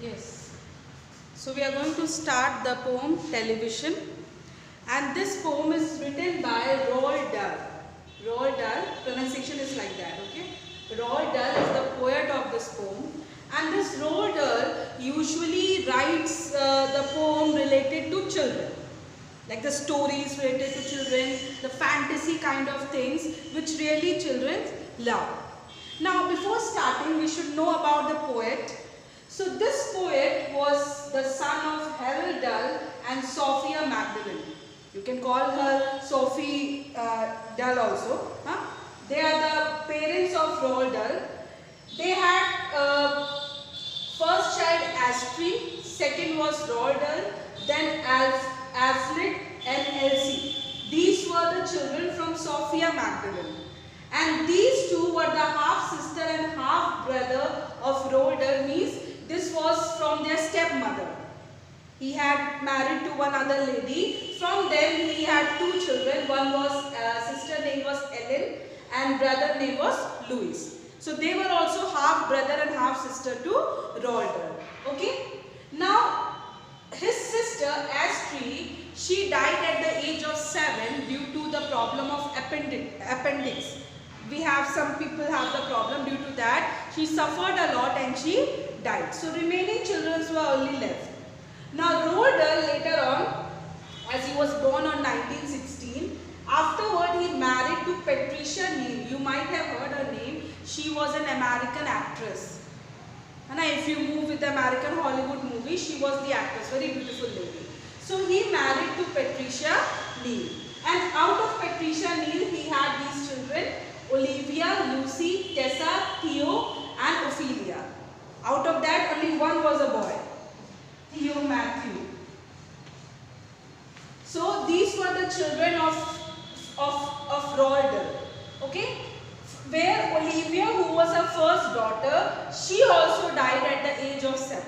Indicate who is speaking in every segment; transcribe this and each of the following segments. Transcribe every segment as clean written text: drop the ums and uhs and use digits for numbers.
Speaker 1: Yes. So we are going to start the poem Television, and this poem is written by Roald Dahl. Roald Dahl, pronunciation is like that, okay? Roald Dahl is the poet of this poem, and this Roald Dahl usually writes the poem related to children, like the stories related to children, the fantasy kind of things which really children love. Now before starting, we should know about the poet. So this poet was the son of Harold Dahl and Sophia Magdalene. You can call her Sophie Dahl also. Huh? They are the parents of Roald Dahl. They had first child Astrid, second was Roald Dahl, then Alfred and Elsie. These were the children from Sophia Magdalene. And these two were the half sister and half brother of Roald Dahl, means this was from their stepmother. He had married to one other lady. From them he had two children. One was sister name was Ellen and brother name was Louis. So they were also half brother and half sister to Roald Dahl. Okay. Now his sister Astrid, she died at the age of 7 due to the problem of appendix. We have some people have the problem, due to that she suffered a lot and she died. So remaining children were only left. Now Roald Dahl later on, as he was born on 1916, afterward he married to Patricia Neal. You might have heard her name. She was an American actress. And if you move with the American Hollywood movie, she was the actress, very beautiful lady. So he married to Patricia Neal. And out of Patricia Neal, he had these children, Olivia, Lucy, Tessa, Theo and Ophelia. Out of that, only one was a boy, Theo Matthew. So these were the children of Roald Dahl. Okay? Where Olivia, who was her first daughter, she also died at the age of 7.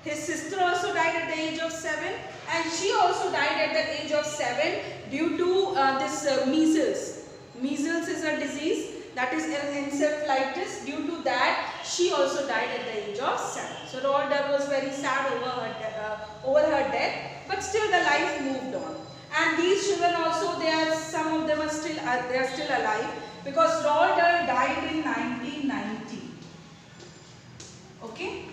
Speaker 1: His sister also died at the age of 7, and she also died at the age of 7 due to this measles. Measles is a disease, that is encephalitis. Due to that, she also died at the age of 7. So Roald Dahl was very sad over her death, but still the life moved on. And these children also, some of them are still alive, because Roald Dahl died in 1990. Okay.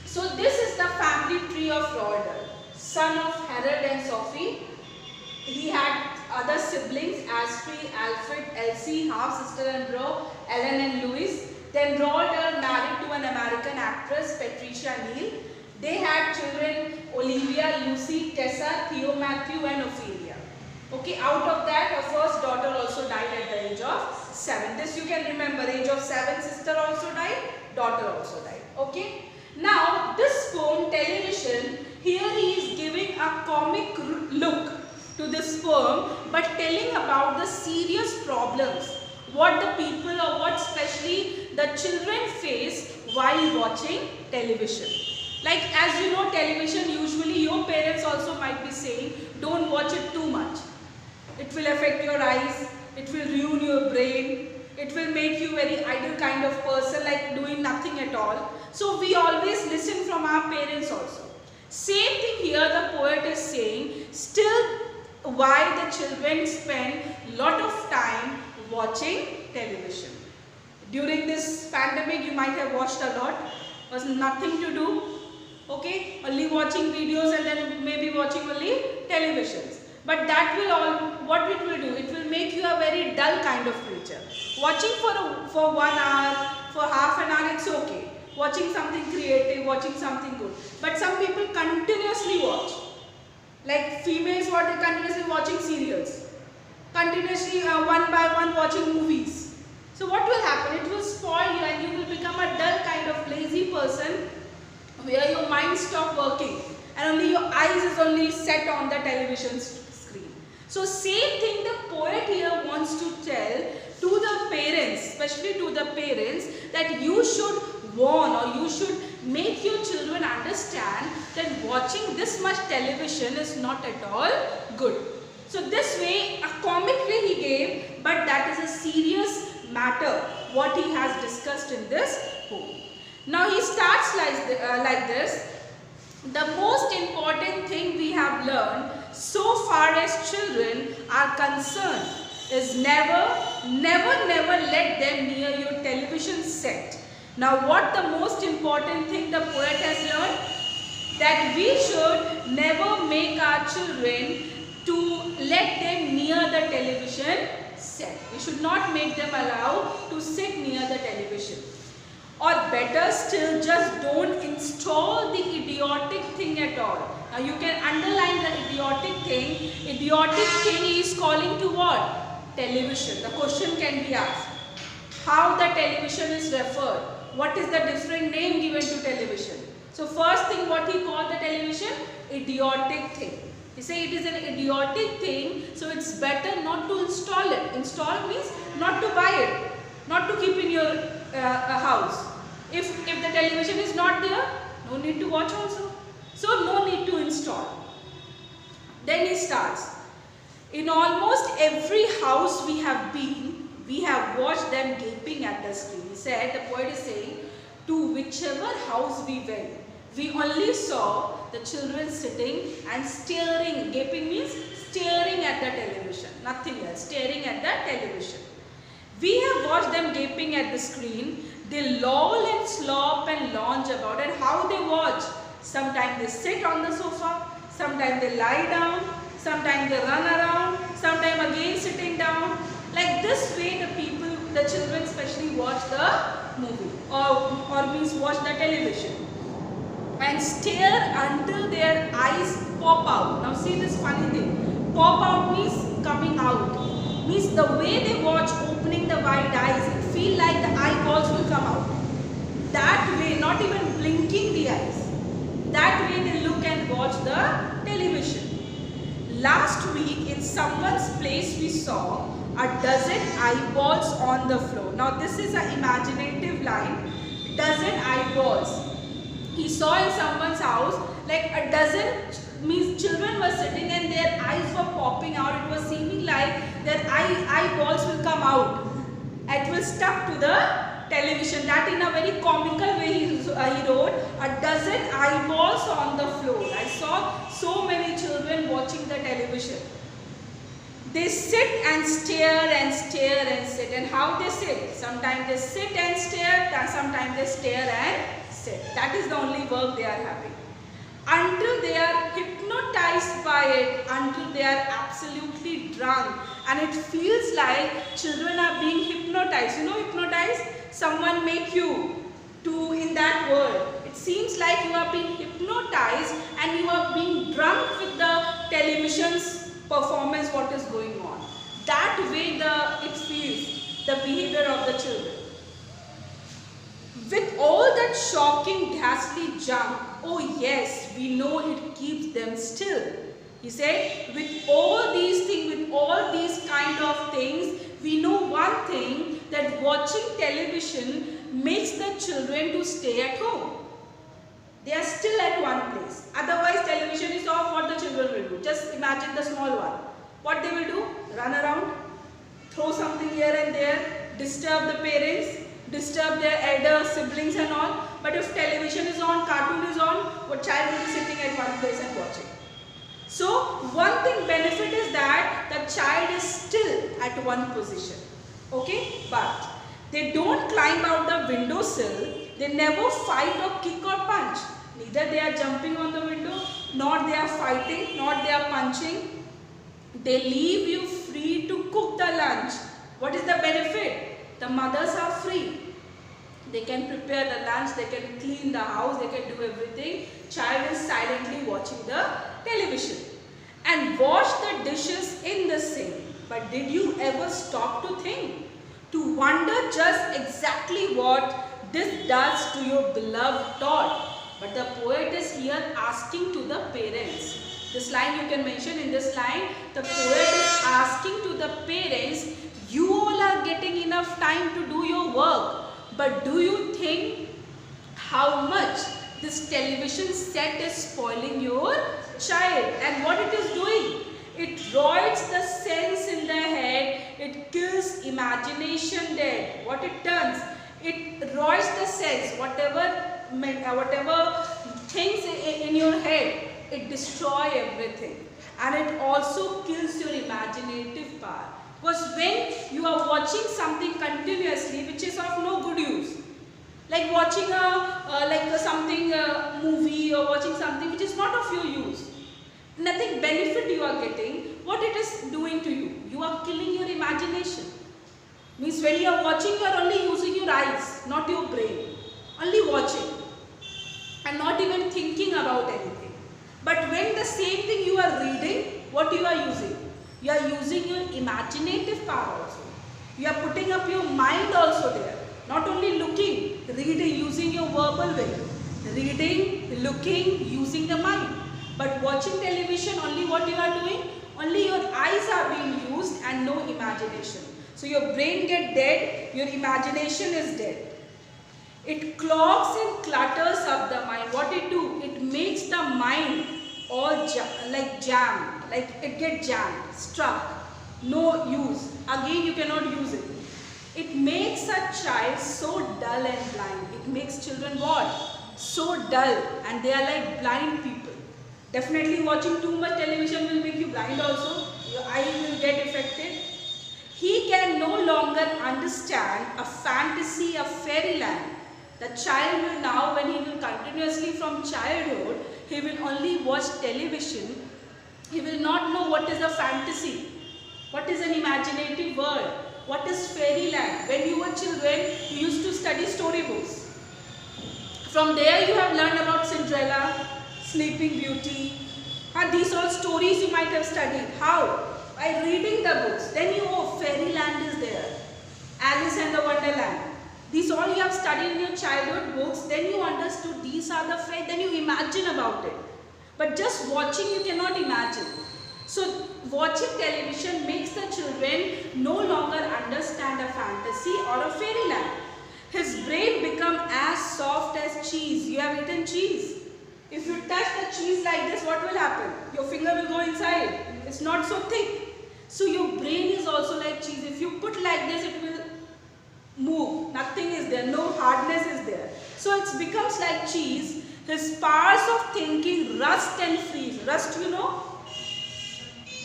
Speaker 1: So this is the family tree of Roald Dahl, son of Harold and Sophie. He had other siblings, Astrid, Alfred, Elsie, half sister and bro, Ellen and Louis. Then Roald Dahl married to an American actress, Patricia Neal. They had children, Olivia, Lucy, Tessa, Theo Matthew and Ophelia. Okay, out of that, her first daughter also died at the age of 7. This you can remember, age of 7, sister also died, daughter also died. Okay. Now, this poem, Television, here he is giving a comic look to this poem, but telling about the serious problems what the people, or what especially the children face while watching television. Like, as you know, television, usually your parents also might be saying, don't watch it too much. It will affect your eyes, it will ruin your brain, it will make you very idle kind of person, like doing nothing at all. So we always listen from our parents also. Same thing here the poet is saying, still why the children spend lot of time watching television. During this pandemic, you might have watched a lot, was nothing to do, okay, only watching videos and then maybe watching only televisions. But that will all, what it will do, it will make you a very dull kind of creature. Watching for 1 hour, for half an hour, it's okay. Watching something creative, watching something good. But some people continuously watch. Like females, what they continuously watching serials, continuously one by one watching movies. So what will happen? It will spoil you and you will become a dull kind of lazy person, where your mind stop working and only your eyes is only set on the television screen. So same thing the poet here wants to tell to the parents, especially to the parents, that you should warn, or you should make your children understand that watching this much television is not at all good. So this way, a comic way he gave, but that is a serious matter what he has discussed in this poem. Now he starts like this. The most important thing we have learned so far as children are concerned is never let them near your television set. Now what the most important thing the poet has learned? That we should never make our children to let them near the television set. We should not make them allow to sit near the television. Or better still, just don't install the idiotic thing at all. Now you can underline the idiotic thing. Idiotic thing is calling to what? Television. The question can be asked. How the television is referred? What is the different name given to television? So first thing, what he called the television? Idiotic thing. He say it is an idiotic thing, so it's better not to install it. Install means not to buy it, not to keep in your house. If the television is not there, no need to watch also. So no need to install. Then he starts. In almost every house we have been, we have watched them gaping at the screen. He said, the poet is saying, to whichever house we went, we only saw the children sitting and staring. Gaping means staring at the television, nothing else, staring at the television. We have watched them gaping at the screen. They loll and slop and lounge about. And how they watch? Sometimes they sit on the sofa, sometimes they lie down, sometimes they run around, sometimes again sitting down. Like this way the children especially watch the movie or means watch the television. And stare until their eyes pop out. Now see this funny thing. Pop out means coming out. Means the way they watch, opening the wide eyes, it feel like the eyeballs will come out. That way, not even blinking the eyes. That way they look and watch the television. Last week in someone's place we saw a dozen eyeballs on the floor. Now this is an imaginative line. Dozen eyeballs. He saw in someone's house like a dozen, means children were sitting and their eyes were popping out. It was seeming like their eyeballs will come out. It will stuck to the television. That in a very comical way he wrote, a dozen eyeballs on the floor. I saw so many children watching the television. They sit and stare and stare and sit. And how they sit? Sometimes they sit and stare, sometimes they stare and sit. That is the only work they are having. Until they are hypnotized by it, until they are absolutely drunk. And it feels like children are being hypnotized. You know hypnotized? Someone make you to in that world. It seems like you are being hypnotized and you are being drunk with the television's performance, what is going on. That way it feels, the behavior of the children. With all that shocking, ghastly junk, oh yes, we know it keeps them still. He said, with all these things, with all these kind of things, we know one thing, that watching television makes the children to stay at home. They are still at one place. Otherwise, television is off, what the children will do? Just imagine the small one. What they will do? Run around, throw something here and there, disturb the parents, disturb their elder siblings and all. But if television is on, cartoon is on, what child will be sitting at one place and watching. So, one thing benefit is that the child is still at one position. Okay? But they don't climb out the windowsill. They never fight or kick or punch. Neither they are jumping on the window, nor they are fighting, nor they are punching. They leave you free to cook the lunch. What is the benefit? The mothers are free. They can prepare the lunch, they can clean the house, they can do everything. Child is silently watching the television. And wash the dishes in the sink. But did you ever stop to think? To wonder just exactly what this does to your beloved tot. But the poet is here asking to the parents. This line you can mention in this line. The poet is asking to the parents, you all are getting enough time to do your work. But do you think how much this television set is spoiling your child? And what it is doing? It roids the sense in the head. It kills imagination dead. What it does? It rots the cells, whatever things in your head, it destroys everything. And it also kills your imaginative power. Because when you are watching something continuously which is of no good use, like watching a movie or watching something which is not of your use, nothing benefit you are getting, what it is doing to you? You are killing your imagination. Means when you are watching, you are only using your eyes, not your brain. Only watching and not even thinking about anything. But when the same thing you are reading, what you are using? You are using your imaginative power also. You are putting up your mind also there. Not only looking, reading, using your verbal way. Reading, looking, using the mind. But watching television, only what you are doing? Only your eyes are being used and no imagination. So your brain gets dead, your imagination is dead. It clogs and clutters up the mind. What it do? It makes the mind all jam, like it gets jammed, stuck, no use. Again you cannot use it. It makes a child so dull and blind. It makes children what? So dull, and they are like blind people. Definitely watching too much television will make you blind also. Your eyes will get affected. He can no longer understand a fantasy, a fairyland. The child will now, when he will continuously from childhood, he will only watch television. He will not know what is a fantasy, what is an imaginative world, what is fairyland. When you were children, you used to study storybooks. From there you have learned about Cinderella, Sleeping Beauty. And these all stories you might have studied. How? By reading the books. Then you know fairyland is there. Alice and the Wonderland. These all you have studied in your childhood books. Then you understood these are the fairy. Then you imagine about it. But just watching you cannot imagine. So watching television makes the children no longer understand a fantasy or a fairyland. His brain becomes as soft as cheese. You have eaten cheese. If you touch the cheese like this, what will happen? Your finger will go inside. It's not so thick. So your brain is also like cheese. If you put like this, it will move. Nothing is there. No hardness is there. So it becomes like cheese. His powers of thinking rust and freeze. Rust, you know?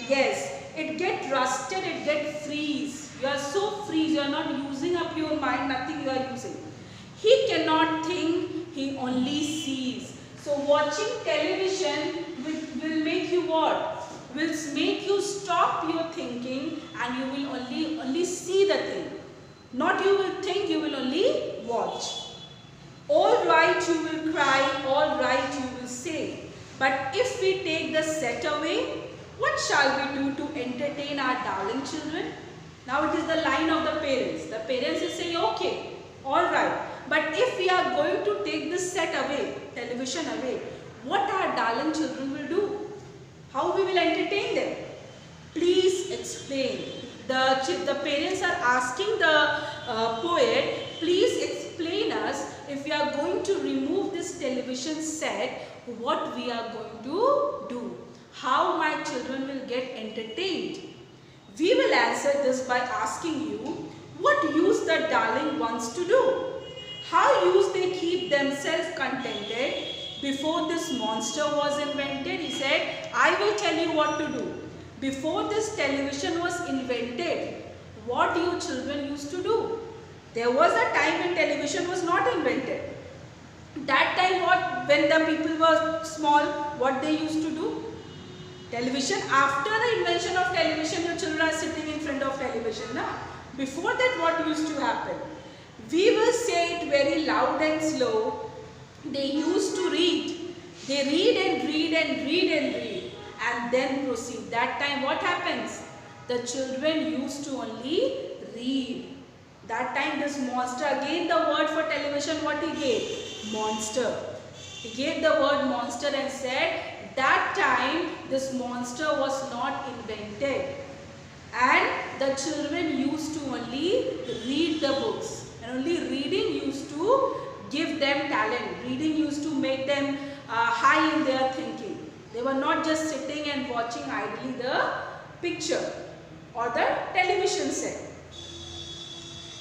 Speaker 1: Yes. It gets rusted. It gets freeze. You are so freeze. You are not using up your mind. Nothing you are using. He cannot think. He only sees. So watching television will make you what? Will make you stop your thinking and you will only see the thing. Not you will think, you will only watch. All right, you will cry, all right, you will say. But if we take the set away, what shall we do to entertain our darling children? Now it is the line of the parents. The parents is saying, okay, all right. But if we are going to take this set away, television away, what our darling children will do? How we will entertain them? Please explain. The parents are asking the poet, please explain us if we are going to remove this television set, what we are going to do. How my children will get entertained. We will answer this by asking you, what use the darling wants to do? How use they keep themselves contented? Before this monster was invented, he said, I will tell you what to do. Before this television was invented, what you children used to do? There was a time when television was not invented. That time when the people were small, what they used to do? Television. After the invention of television, your children are sitting in front of television. Now, before that, what used to happen? We will say it very loud and slow. They used to read. They read and read and read and read and then proceed. That time what happens? The children used to only read. That time this monster, again the word for television what he gave? Monster. He gave the word monster and said that time this monster was not invented. And the children used to only read the books. And only reading used to give them talent. Reading used to make them high in their thinking. They were not just sitting and watching idly the picture or the television set.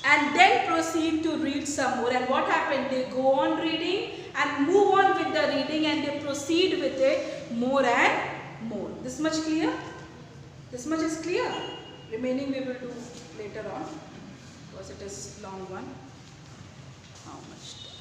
Speaker 1: and then proceed to read some more. And what happened? They go on reading and move on with the reading, and they proceed with it more and more. This much clear? This much is clear. Remaining we will do later on because it is long one. How much?